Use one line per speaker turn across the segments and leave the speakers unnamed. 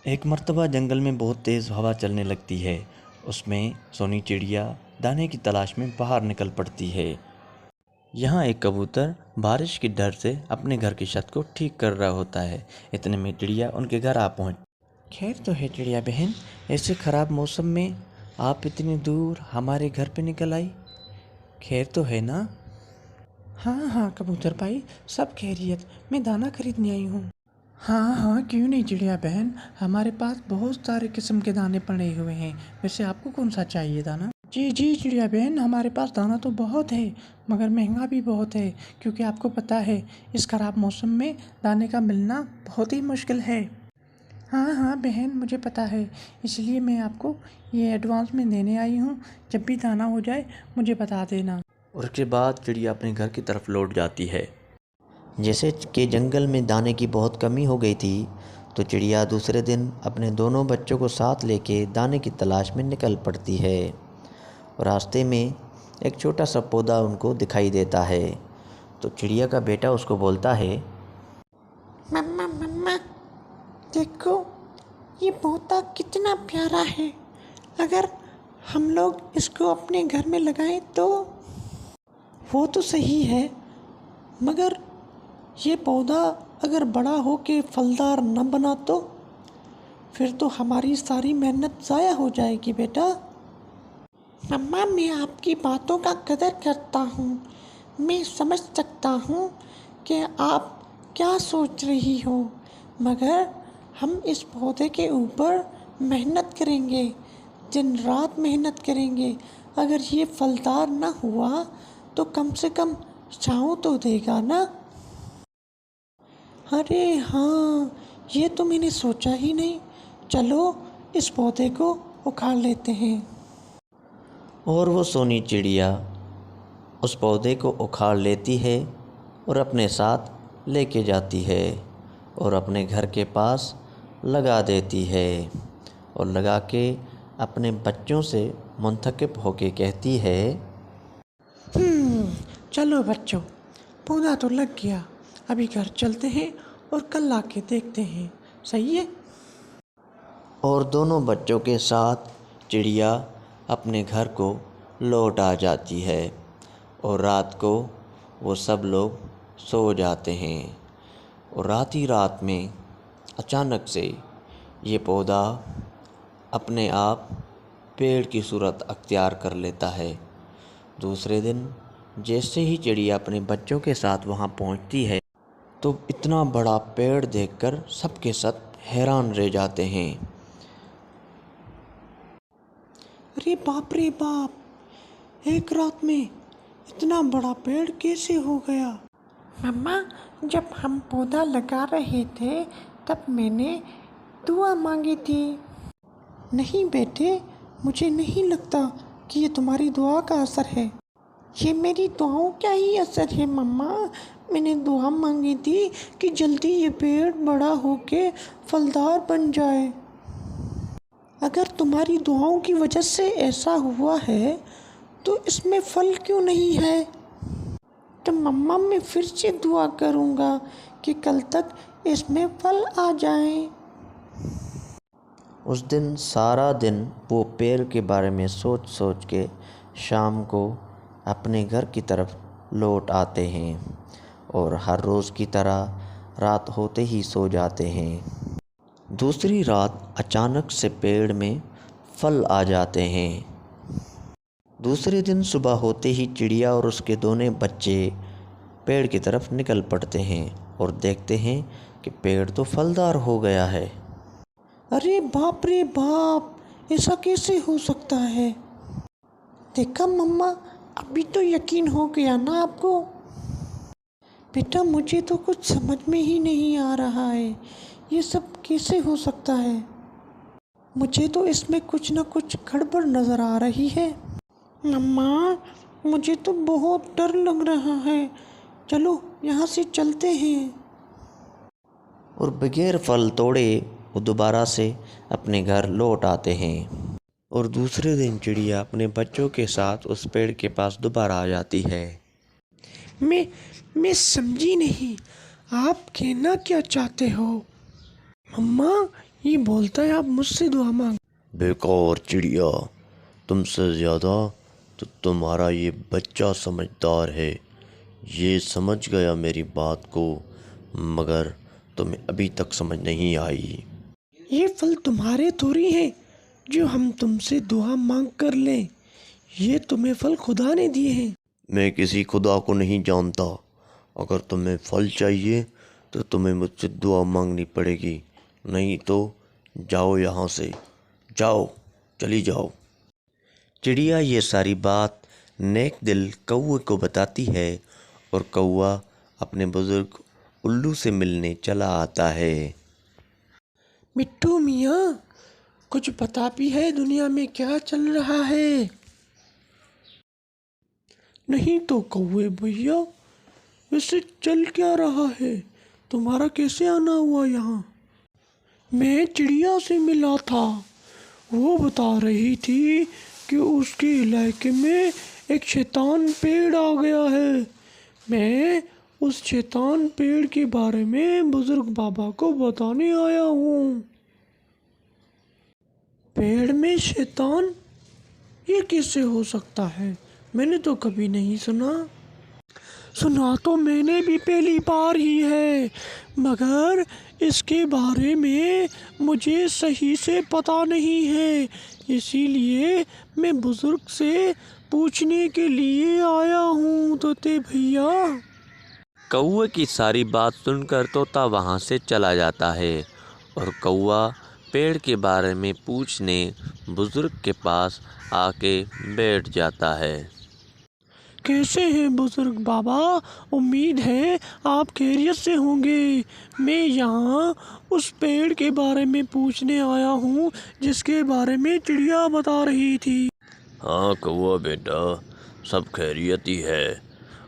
ایک مرتبہ جنگل میں بہت تیز ہوا چلنے لگتی ہے۔ اس میں سونی چڑیا دانے کی تلاش میں باہر نکل پڑتی ہے۔ یہاں ایک کبوتر بارش کے ڈر سے اپنے گھر کی چھت کو ٹھیک کر رہا ہوتا ہے۔ اتنے میں چڑیا ان کے گھر آ پہنچ۔ خیر تو ہے چڑیا بہن، ایسے خراب موسم میں آپ اتنی دور ہمارے گھر پہ نکل آئی؟ خیر تو ہے نا؟
ہاں ہاں کبوتر بھائی، سب خیریت، میں دانا خریدنے آئی ہوں۔ ہاں ہاں کیوں نہیں چڑیا بہن، ہمارے پاس بہت سارے قسم کے دانے پڑے ہوئے ہیں۔ ویسے آپ کو کون سا چاہیے دانا؟ جی چڑیا بہن، ہمارے پاس دانا تو بہت ہے مگر مہنگا بھی بہت ہے، کیونکہ آپ کو پتہ ہے اس خراب موسم میں دانے کا ملنا بہت ہی مشکل ہے۔ ہاں بہن مجھے پتہ ہے، اس لیے میں آپ کو یہ ایڈوانس میں دینے آئی ہوں، جب بھی دانا ہو جائے مجھے بتا دینا۔
اور اس کے بعد چڑیا اپنے گھر کی طرف لوٹ جاتی ہے۔ جیسے کہ جنگل میں دانے کی بہت کمی ہو گئی تھی، تو چڑیا دوسرے دن اپنے دونوں بچوں کو ساتھ لے کے دانے کی تلاش میں نکل پڑتی ہے۔ راستے میں ایک چھوٹا سا پودا ان کو دکھائی دیتا ہے، تو چڑیا کا بیٹا اس کو بولتا ہے،
مما دیکھو یہ پودا کتنا پیارا ہے، اگر ہم لوگ اس کو اپنے گھر میں لگائیں تو؟ وہ تو صحیح ہے، مگر یہ پودا اگر بڑا ہو کے پھلدار نہ بنا تو پھر تو ہماری ساری محنت ضائع ہو جائے گی بیٹا۔ مما میں آپ کی باتوں کا قدر کرتا ہوں، میں سمجھ سکتا ہوں کہ آپ کیا سوچ رہی ہو، مگر ہم اس پودے کے اوپر محنت کریں گے، دن رات محنت کریں گے، اگر یہ پھلدار نہ ہوا تو کم سے کم چھاؤں تو دے گا نا۔ ارے ہاں، یہ تو میں نے سوچا ہی نہیں، چلو اس پودے کو اکھاڑ لیتے ہیں۔
اور وہ سونی چڑیا اس پودے کو اکھاڑ لیتی ہے اور اپنے ساتھ لے کے جاتی ہے اور اپنے گھر کے پاس لگا دیتی ہے، اور لگا کے اپنے بچوں سے منتخب ہو کے کہتی ہے،
چلو بچوں، پودا تو لگ گیا، ابھی گھر چلتے ہیں اور کل آ کے دیکھتے ہیں، صحیح ہے؟
اور دونوں بچوں کے ساتھ چڑیا اپنے گھر کو لوٹ آ جاتی ہے، اور رات کو وہ سب لوگ سو جاتے ہیں۔ اور رات ہی رات میں اچانک سے یہ پودا اپنے آپ پیڑ کی صورت اختیار کر لیتا ہے۔ دوسرے دن جیسے ہی چڑیا اپنے بچوں کے ساتھ وہاں پہنچتی ہے، تو اتنا بڑا پیڑ دیکھ کر سب کے سب حیران رہ جاتے ہیں۔
ارے باپ رے باپ، ایک رات میں اتنا بڑا پیڑ کیسے ہو گیا؟ مما جب ہم پودا لگا رہے تھے تب میں نے دعا مانگی تھی۔ نہیں بیٹے، مجھے نہیں لگتا کہ یہ تمہاری دعا کا اثر ہے، یہ میری دعاؤں کا ہی اثر ہے مما۔ میں نے دعا مانگی تھی کہ جلدی یہ پیڑ بڑا ہو کے پھلدار بن جائے۔ اگر تمہاری دعاؤں کی وجہ سے ایسا ہوا ہے تو اس میں پھل کیوں نہیں ہے؟ تو مما میں پھر سے دعا کروں گا کہ کل تک اس میں پھل آ جائیں۔
اس دن سارا دن وہ پیڑ کے بارے میں سوچ سوچ کے شام کو اپنے گھر کی طرف لوٹ آتے ہیں، اور ہر روز کی طرح رات ہوتے ہی سو جاتے ہیں۔ دوسری رات اچانک سے پیڑ میں پھل آ جاتے ہیں۔ دوسرے دن صبح ہوتے ہی چڑیا اور اس کے دونوں بچے پیڑ کی طرف نکل پڑتے ہیں اور دیکھتے ہیں کہ پیڑ تو پھلدار ہو گیا ہے۔
ارے باپ رے باپ، ایسا کیسے ہو سکتا ہے؟ دیکھا مما، ابھی تو یقین ہو گیا نا آپ کو؟ بیٹا مجھے تو کچھ سمجھ میں ہی نہیں آ رہا ہے، یہ سب کیسے ہو سکتا ہے؟ مجھے تو اس میں کچھ نہ کچھ گڑبڑ نظر آ رہی ہے۔ مما مجھے تو بہت ڈر لگ رہا ہے، چلو یہاں سے چلتے ہیں۔
اور بغیر پھل توڑے وہ دوبارہ سے اپنے گھر لوٹ آتے ہیں، اور دوسرے دن چڑیا اپنے بچوں کے ساتھ اس پیڑ کے پاس دوبارہ آ جاتی ہے۔
میں سمجھی نہیں، آپ کہنا کیا چاہتے ہو؟ مما یہ بولتا ہے آپ مجھ سے دعا مانگ۔
بیکار چڑیا، تم سے زیادہ تو تمہارا یہ بچہ سمجھدار ہے، یہ سمجھ گیا میری بات کو، مگر تمہیں ابھی تک سمجھ نہیں آئی۔
یہ پھل تمہارے تھوڑی ہیں جو ہم تم سے دعا مانگ کر لیں، یہ تمہیں پھل خدا نے دیے ہیں۔
میں کسی خدا کو نہیں جانتا، اگر تمہیں پھل چاہیے تو تمہیں مجھ سے دعا مانگنی پڑے گی، نہیں تو جاؤ یہاں سے، جاؤ، چلی جاؤ۔ چڑیا یہ ساری بات نیک دل کوے کو بتاتی ہے اور کوا اپنے بزرگ الو سے ملنے چلا آتا ہے۔
مٹھو میاں، کچھ پتا بھی ہے دنیا میں کیا چل رہا ہے؟ نہیں تو کوے بھیا، ویسے چل کیا رہا ہے؟ تمہارا کیسے آنا ہوا یہاں؟ میں چڑیا سے ملا تھا، وہ بتا رہی تھی کہ اس کے علاقے میں ایک شیطان پیڑ آ گیا ہے۔ میں اس شیطان پیڑ کے بارے میں بزرگ بابا کو بتانے آیا ہوں۔ پیڑ میں شیطان؟ یہ کیسے ہو سکتا ہے؟ میں نے تو کبھی نہیں سنا۔ سنا تو میں نے بھی پہلی بار ہی ہے، مگر اس کے بارے میں مجھے صحیح سے پتہ نہیں ہے، اسی لیے میں بزرگ سے پوچھنے کے لیے آیا ہوں طوطے بھیا۔
کوے کی ساری بات سن کر طوطا وہاں سے چلا جاتا ہے اور کوا پیڑ کے بارے میں پوچھنے بزرگ کے پاس آ کے بیٹھ جاتا ہے۔
کیسے ہیں بزرگ بابا؟ امید ہے آپ خیریت سے ہوں گے۔ میں یہاں اس پیڑ کے بارے میں پوچھنے آیا ہوں جس کے بارے میں چڑیا بتا رہی تھی۔
ہاں کوا بیٹا، سب خیریت ہی ہے،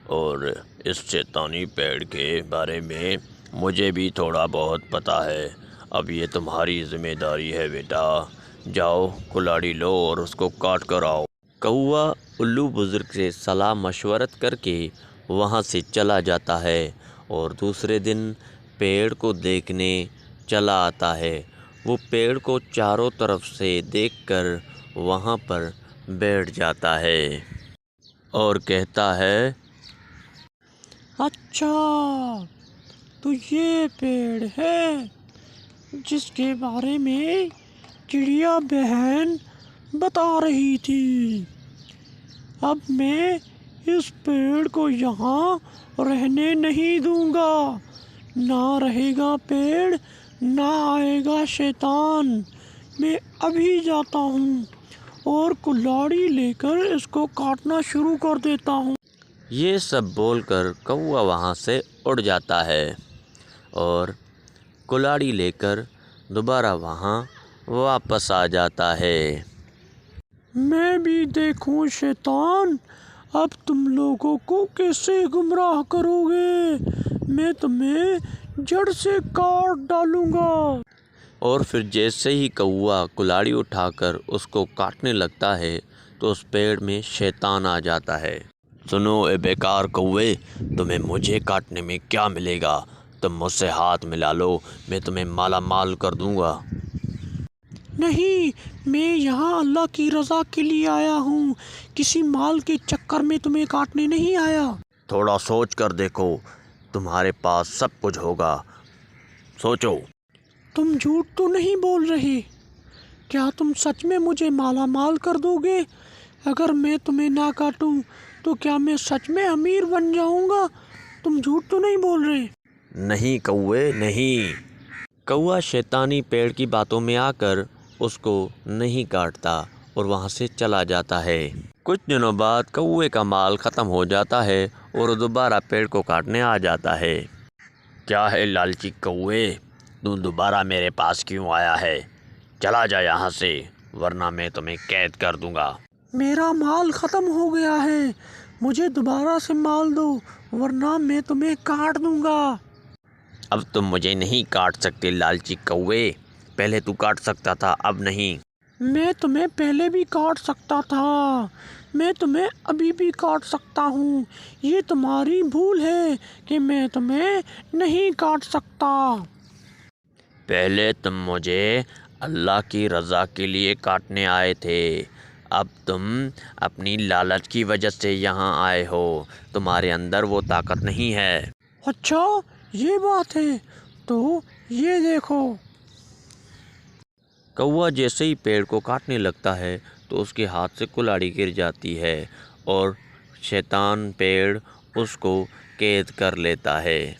اور اس شیطانی پیڑ کے بارے میں مجھے بھی تھوڑا بہت پتہ ہے۔ اب یہ تمہاری ذمہ داری ہے بیٹا، جاؤ کلاڑی لو اور اس کو کاٹ کر آؤ۔ کوا الو بزرگ سے صلاح مشورت کر کے وہاں سے چلا جاتا ہے اور دوسرے دن پیڑ کو دیکھنے چلا آتا ہے۔ وہ پیڑ کو چاروں طرف سے دیکھ کر وہاں پر بیٹھ جاتا ہے اور کہتا ہے،
اچھا، تو یہ پیڑ ہے جس کے بارے میں چڑیا بہن بتا رہی تھی۔ اب میں اس پیڑ کو یہاں رہنے نہیں دوں گا، نہ رہے گا پیڑ، نہ آئے گا شیطان۔ میں ابھی جاتا ہوں اور کلاڑی لے کر اس کو کاٹنا شروع کر دیتا ہوں۔
یہ سب بول کر کوا وہاں سے اڑ جاتا ہے اور کلاڑی لے کر دوبارہ وہاں واپس آ جاتا ہے۔
میں بھی دیکھوں شیطان، اب تم لوگوں کو کیسے گمراہ کرو گے؟ میں تمہیں جڑ سے کاٹ ڈالوں گا۔
اور پھر جیسے ہی کوا کلاڑی اٹھا کر اس کو کاٹنے لگتا ہے تو اس پیڑ میں شیطان آ جاتا ہے۔ سنو اے بیکار کوے، تمہیں مجھے کاٹنے میں کیا ملے گا؟ تم مجھ سے ہاتھ ملا لو، میں تمہیں مالا مال کر دوں گا۔
نہیں، میں یہاں اللہ کی رضا کے لیے آیا ہوں، کسی مال کے چکر میں تمہیں کاٹنے نہیں آیا۔
تھوڑا سوچ کر دیکھو، تمہارے پاس سب کچھ ہوگا، سوچو۔
تم جھوٹ تو نہیں بول رہے؟ کیا تم سچ میں مجھے مالا مال کر دو گے؟ اگر میں تمہیں نہ کاٹوں تو کیا میں سچ میں امیر بن جاؤں گا؟ تم جھوٹ تو نہیں بول رہے؟
نہیں کوے، نہیں۔ کوا شیطانی پیڑ کی باتوں میں آ کر اس کو نہیں کاٹتا اور وہاں سے چلا جاتا ہے۔ کچھ دنوں بعد کوے کا مال ختم ہو جاتا ہے اور وہ دوبارہ پیڑ کو کاٹنے آ جاتا ہے۔ کیا ہے لالچی کوے، تم دوبارہ میرے پاس کیوں آیا ہے؟ چلا جا یہاں سے، ورنہ میں تمہیں قید کر دوں گا۔
میرا مال ختم ہو گیا ہے، مجھے دوبارہ سے مال دو ورنہ میں تمہیں کاٹ دوں گا۔
اب تم مجھے نہیں کاٹ سکتے لالچی کوے، پہلے تو کاٹ سکتا تھا، اب نہیں۔
میں تمہیں پہلے بھی کاٹ سکتا تھا، میں تمہیں ابھی بھی کاٹ سکتا ہوں، یہ تمہاری بھول ہے کہ میں تمہیں نہیں کاٹ سکتا۔
پہلے تم مجھے اللہ کی رضا کے لیے کاٹنے آئے تھے، اب تم اپنی لالچ کی وجہ سے یہاں آئے ہو، تمہارے اندر وہ طاقت نہیں ہے۔
اچھا یہ بات ہے، تو یہ دیکھو۔
کوا جیسے ہی پیڑ کو کاٹنے لگتا ہے تو اس کے ہاتھ سے کلاڑی گر جاتی ہے اور شیطان پیڑ اس کو قید کر لیتا ہے۔